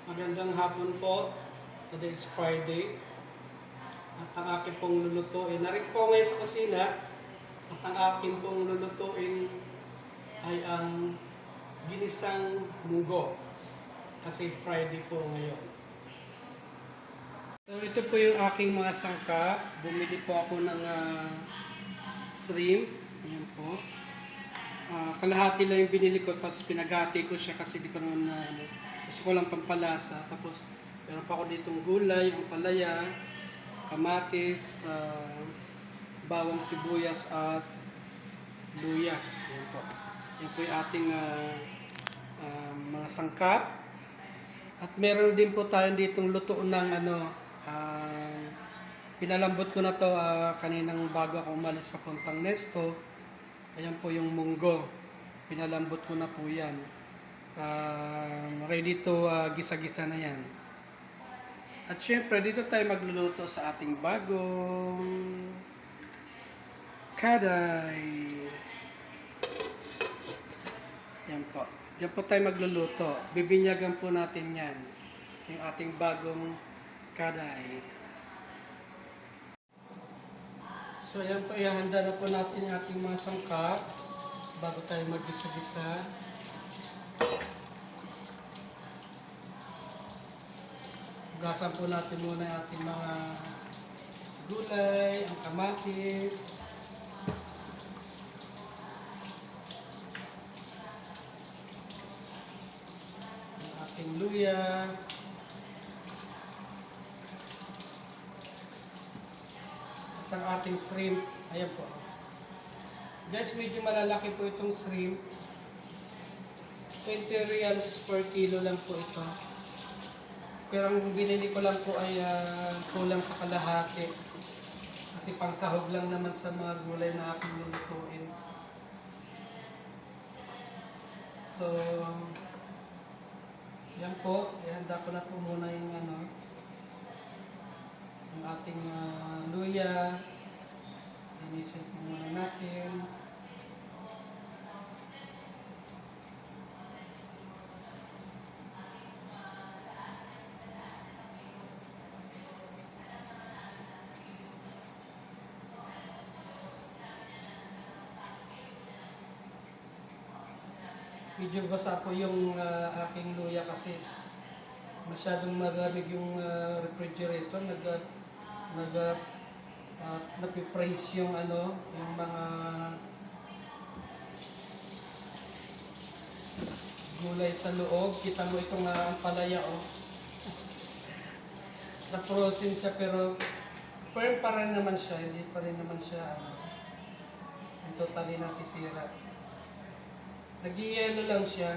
Magandang hapon po. Today is Friday. At ang akin pong lulutuin, narito po ngayon sa kusina. At ang akin pong lulutuin ay ang ginisang munggo. Kasi Friday po ngayon. So ito po yung aking mga sangkap. Bumili po ako ng shrimp. Ayan po. Kalahati lang yung binili ko, tapos pinagati ko siya kasi di ko naman gusto ko lang pampalasa. Tapos meron pa ako ditong gulay, ang palaya, kamatis, bawang sibuyas at luya. Yan po. Yan po yung ating mga sangkap. At meron din po tayo ditong luto ng pinalambot ko na to kaninang bago ako umalis papuntang Nesto. Ayan po yung munggo. Pinalambot ko na po yan. Ready to gisa-gisa na yan. At syempre, dito tayo magluluto sa ating bagong kaday. Yan po. Diyan po tayo magluluto. Bibinyagan po natin yan. Yung ating bagong kaday. So yan po, ihanda na po natin yung ating mga sangkap bago tayo mag-gisa-gisa. Hugasan po natin muna yung ating mga gulay, ang kamatis, ang ating luya, ang ating shrimp. Ayan po. Guys, medyo malalaki po itong shrimp. 20 reals per kilo lang po ito. Pero ang binili ko lang po ay kulang sa kalahati. Kasi pangsahog lang naman sa mga gulay na aking lulutuin. So, yan po. Ihanda ko na po muna yung ang ating luya. Linisin po muna natin. Medyo basa po yung aking luya kasi masyadong malamig yung refrigerator. Napipraise yung yung mga gulay sa loob. Kita mo itong ampalaya na-frozen siya pero firm pa rin naman siya. Hindi pa rin naman siya totally nasisira. Nag-yellow lang siya.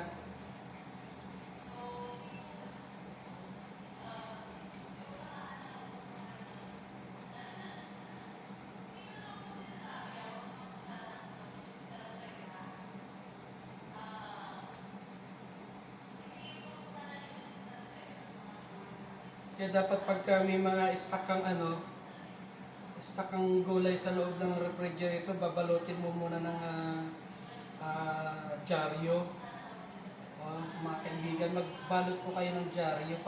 Kaya dapat pagka may mga stock kang gulay sa loob ng refrigerator, babalutin mo muna ng dyaryo. Mga kaibigan, magbalot po kayo ng dyaryo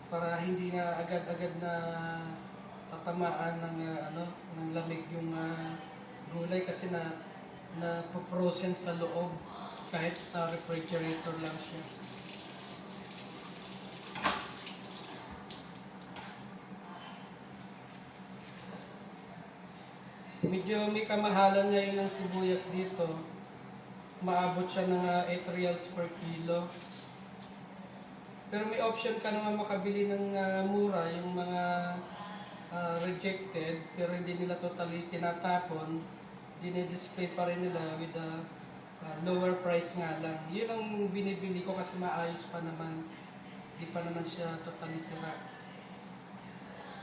para hindi na agad-agad na tatamaan ng lamig yung gulay kasi na frozen sa loob kahit sa refrigerator lang siya. Medyo may kamahalan ngayon ng sibuyas dito. Maabot siya ng 8 reals per kilo. Pero may option ka naman makabili ng mura, yung mga rejected, pero hindi nila totally tinatapon. Dinidisplay pa rin nila with a lower price nga lang. Yun ang binibili ko kasi maayos pa naman. Hindi pa naman siya totally sira.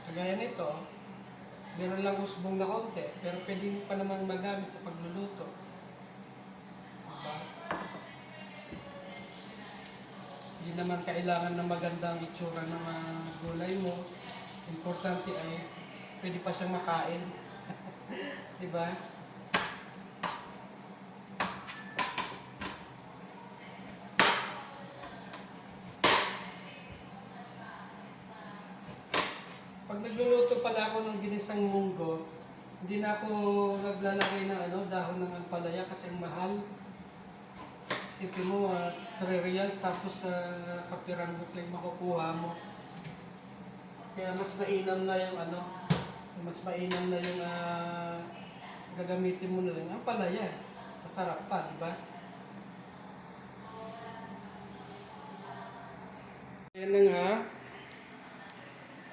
Kagaya nito, meron lang usbong na konti, pero pwede mo pa naman magamit sa pagluluto. Diba? Hindi naman kailangan na magandang itsura ng gulay mo. Importante ay pwede pa siyang makain. Diba? nagluluto pala ako ng ginisang munggo, hindi na ako naglalagay ng dahon ng ampalaya kasi ang mahal. Isipin mo, 3 reals tapos kapiranggot lang makukuha mo. Kaya mas mainam na yung gagamitin mo na lang ang palaya. Masarap pa, di ba? Ayan na nga.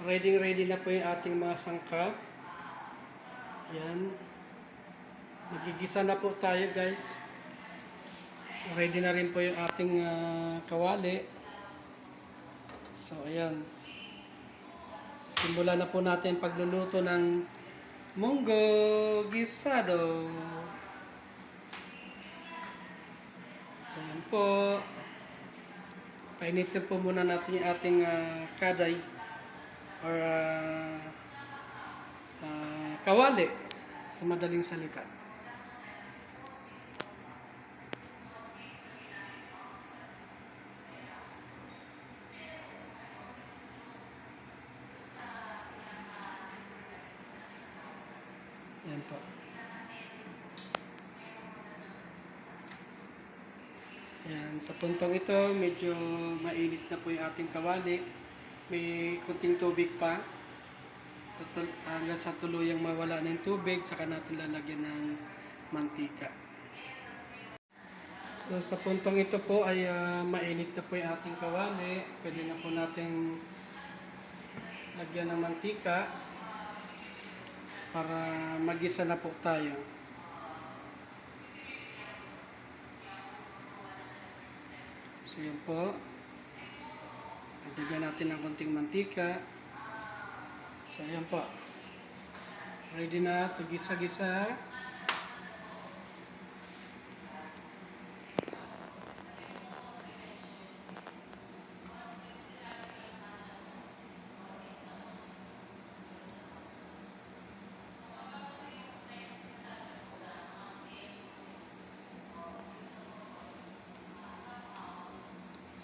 Ready na po yung ating mga sangkap. Ayan. Magigisa na po tayo, guys. Ready na rin po yung ating kawali. So, ayan. Simulan na po natin pagluluto ng munggo gisado. So, ayan po. Painitin po muna natin yung ating kaday or kawali sa madaling salita. Yan po. Yan, sa puntong ito, medyo mainit na po yung ating kawali. May kunting tubig pa. Hanggang sa tuluyang mawala na yung tubig, saka natin lalagyan ng mantika. So, sa puntong ito po ay mainit na po yung ating kawali. Pwede na po natin lagyan ng mantika para magisa na po tayo. So yan po. Lagyan natin ng konting mantika. So yan po. Ready na ito gisa-gisa.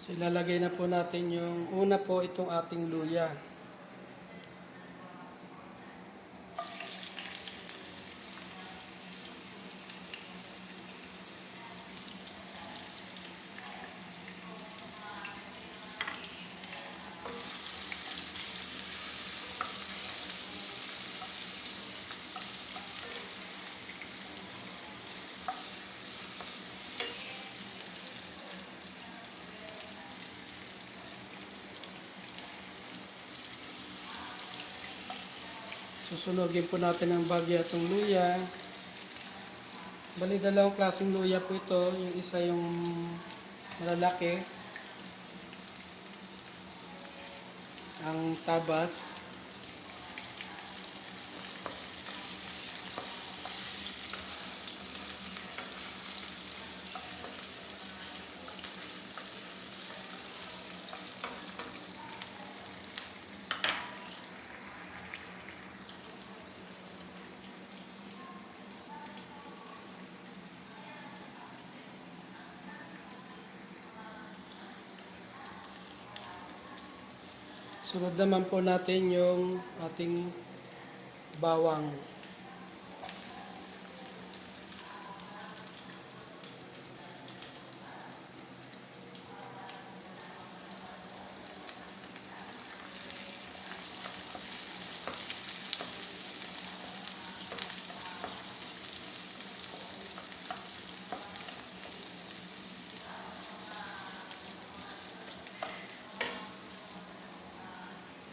So, ilalagay na po natin yung una po itong ating luya. Susunogin po natin ang bagya itong luya. Bali, dalawang klaseng luya po ito. Yung isa yung malalaki. Ang tabas. Sunod naman po natin yung ating bawang.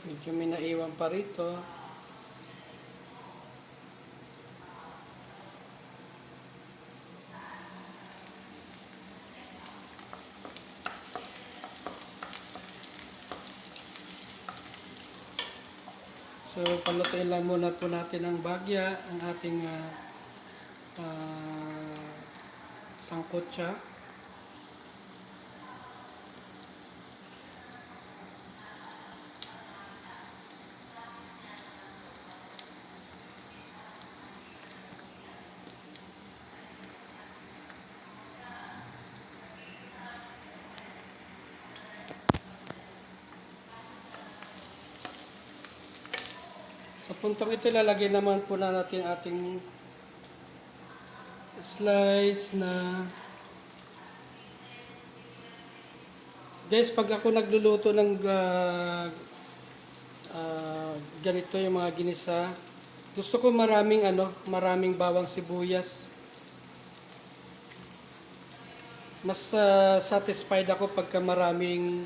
Medyo may naiwan pa rito. So, palutuin lang muna po natin ang bagya, ang ating sangkotsa. Sa puntong ito, lalagay naman po na natin ating slice na. Guys, pag ako nagluluto ng ganito yung mga ginisa, gusto ko maraming bawang sibuyas. Mas satisfied ako pagka maraming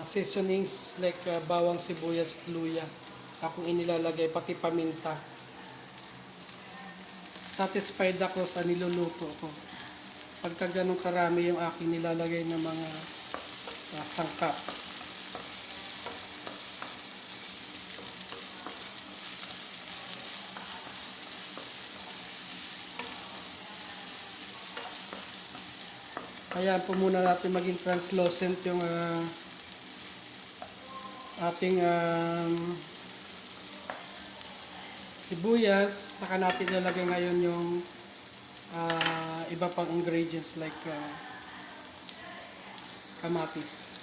seasonings like bawang sibuyas at luya. Akong inilalagay, pati paminta. Satisfied ako sa niluluto ko. Pagka ganun karami yung aking nilalagay ng mga sangkap. Kaya po muna natin maging translucent yung ating sibuyas. Saka natin ilalagay ngayon yung iba pang ingredients like kamatis.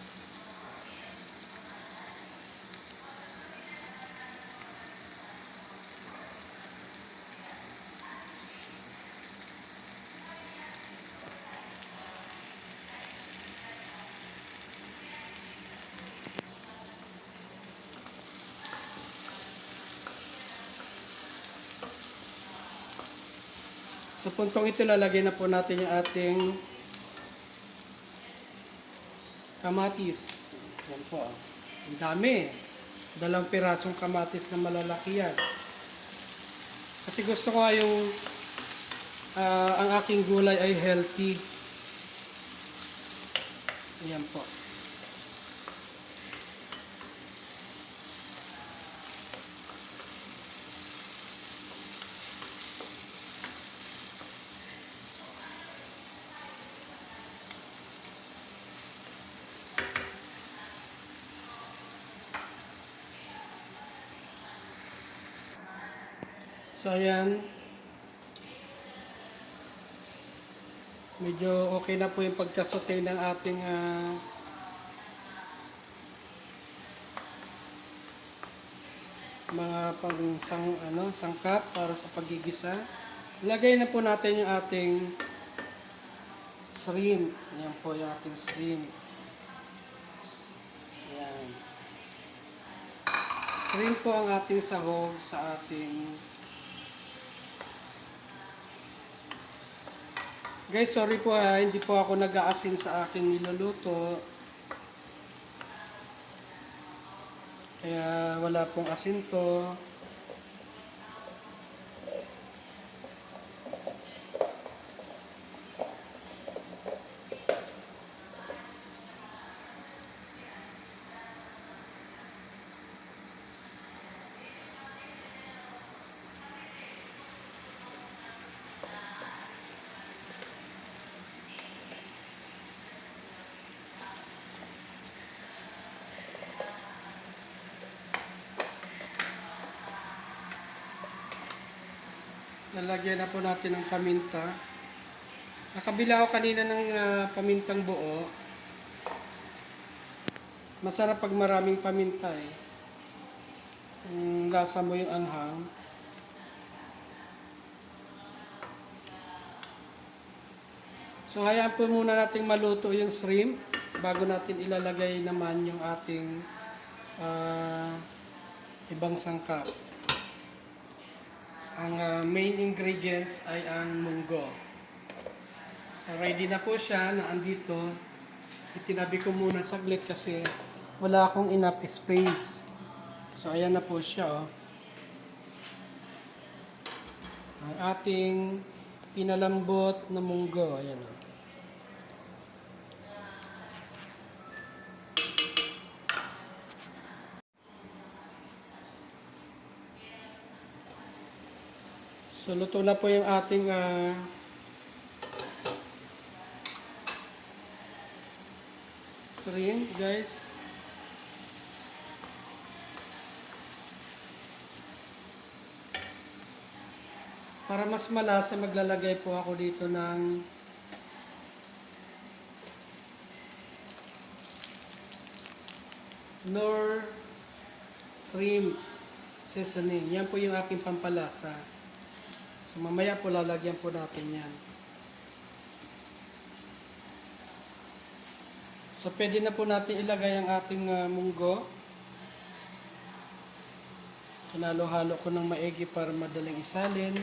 Sa puntong ito, lalagay na po natin yung ating kamatis. Yan po. Ang dami. 2 pirasong kamatis na malalaki yan. Kasi gusto ko yung ang aking gulay ay healthy. Ayan po. So, ayan. Medyo okay na po yung pagkasote ng ating mga sangkap para sa paggigisa. Lagay na po natin yung ating shrimp. Ayan po yung ating shrimp. Ayan. Shrimp po ang ating sahog sa ating. Guys, sorry po hindi po ako nag-aasin sa aking niluluto. Kaya wala pong asin to. Lalagyan na po natin ng paminta. Nakabila ako kanina ng pamintang buo. Masarap pag maraming paminta eh. Lasa mo yung anghang. So hayaan po muna natin maluto yung shrimp bago natin ilalagay naman yung ating ibang sangkap. Ang main ingredients ay ang munggo. So ready na po siya, naandito. Itinabi ko muna saglit kasi wala akong enough space. So ayan na po siya oh. Ang ating pinalambot na munggo, ayan oh. So, luto na po yung ating shrimp, guys. Para mas malasa, maglalagay po ako dito ng Knorr shrimp. seasoning. Yan po yung aking pampalasa. So mamaya po lalagyan po natin yan. So pwede na po natin ilagay ang ating munggo. Hinalo-halo ko ng maigi para madaling isalin.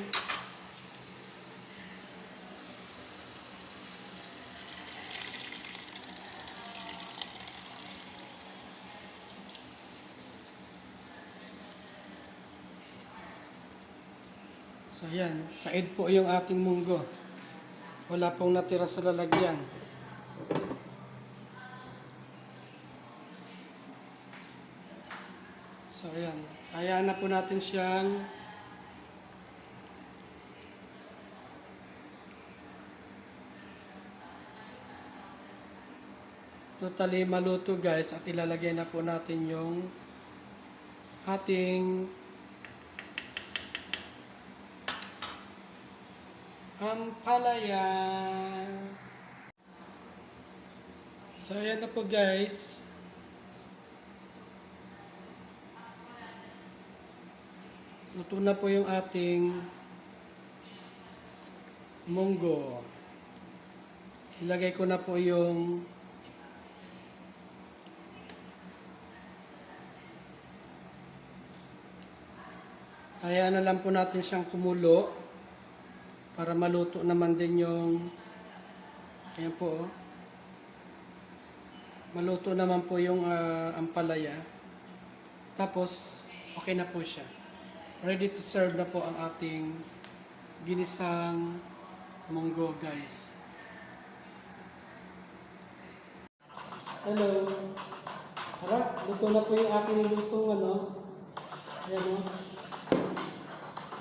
So ayan, said po yung ating munggo. Wala pong natira sa lalagyan. So ayan, hayaan na po natin siyang totally maluto guys, at ilalagay na po natin yung ating ampalaya. So ayan na po guys. Luto na po yung ating munggo. Ilagay ko na po yung hayaan na lang po natin siyang kumulo para maluto naman din yung ayan po, oh. Maluto naman po yung ampalaya. Tapos okay na po siya. Ready to serve na po ang ating ginisang munggo guys. Hello. Harap, luto na po yung aking lutong ayan o.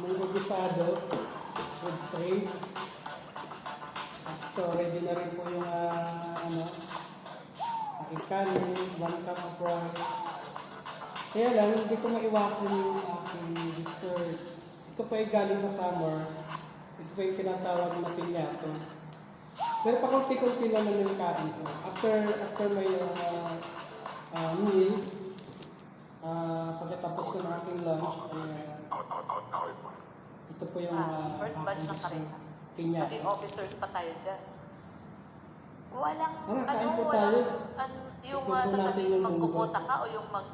Munggo gisado. With save. So, ready na rin po yung aking kanin, 1 cup of rice. Kaya lang, hindi ko maiwasan yung aking dessert. Ito po ay galing sa summer. Ito po yung tinatawag na piñato. Pero pakunti-kunti naman yung kain ko. After my meal, pagkatapos ko ng aking lunch, ito po yung first batch ng karena. piñato. Naging officers pa tayo dyan. Walang, Kain po tayo. yung Ikupo natin sasabihin yung munggo. magkukota ka o yung mag